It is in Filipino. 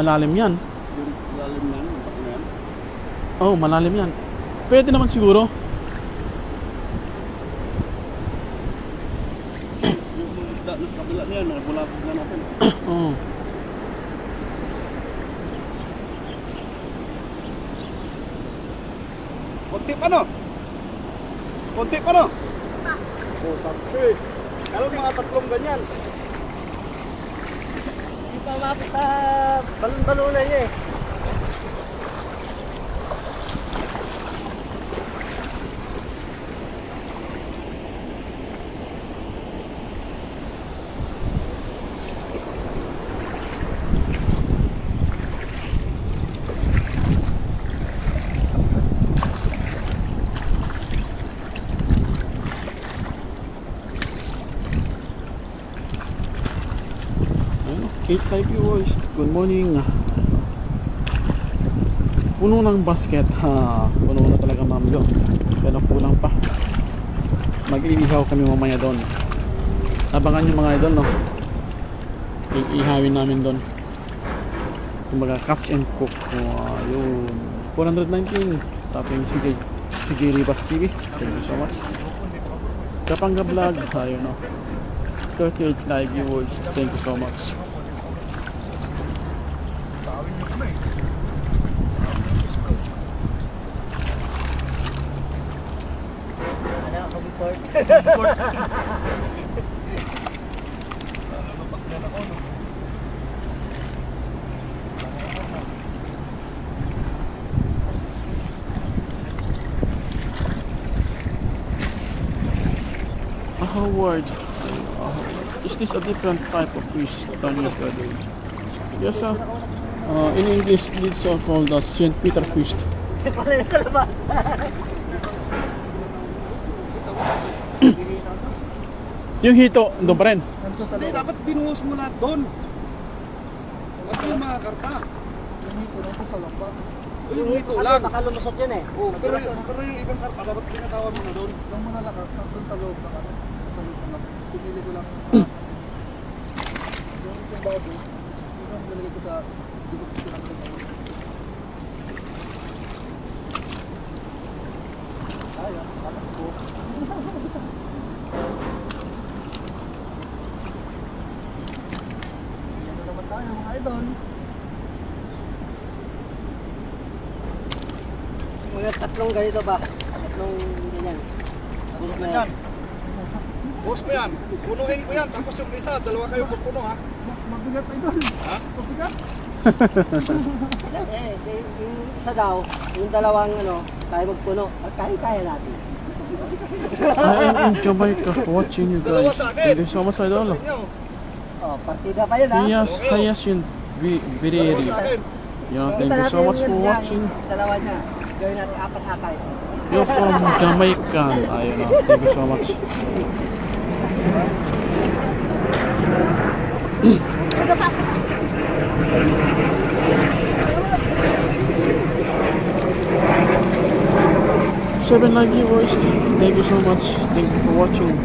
malalim yan. Yung lalim yan, yung bako na yan. Oh, malalim yan. Pwede naman siguro. Yung mga isda na sa kabila niyan, bulabog na natin. Oo. Konti pa no? Konti pa no? Oh, saksi. Kalau mga tatlong ganyan. Hindi pa mapit sa balon-balunan niya eh. Kate Live viewers, good morning. Puno ng basket. Puno na talaga ma'am doon. Pero kulang pa. Mag-iihaw kami mamaya doon. Abangan nyo mga idol, no? Iihawin namin doon. Kumbaga catch and cook. Yun 419 sa ating CJ Rivas TV. Thank you so much. Kapangga Vlog, ayun, no? 38 live viewers, thank you so much. Howard, is this a different type of fish than yesterday? Yes, sir. In English, it's called the St. Peter fish. Pala na sa labas. Yung hito, doon pa rin. Hindi, dapat binuhos mo lahat doon. Huwag yung mga karta. Yung hito na ito sa lamba. Yung hito Kasi lang. baka lumusot yun eh. Oh, pero yung ibang karta, dapat pinatawan mo na doon. Yung malalakas, nandun sa loob na kami. Sa loob na lang. Pinili ko lang yung bago. Yung nilagay ko sa dito ko lang sa bago. Ay, anak ko. Yan na naman tayo mga idol. Mga tatlong ganito ba? Tatlong ganyan. Puno na yan. Buhos mo yan. Punuin ko yan. Tapos yung isa, dalawa kayo pupuno ha. Mabigat idol. Ha? Mabigat. Yung isa daw, yung dalawang tayo magpuno. At kaya natin. I am in Jamaica watching you guys. Thank you so much, idol. Oh, partida pa yun ha. Hayasin Bireri. Yeah, thank you so much for watching. Dalawa niya. Gawin natin apat hakay. You're from Jamaica. Ayun, thank you so much. Seven live viewers, thank you so much. Thank you for watching.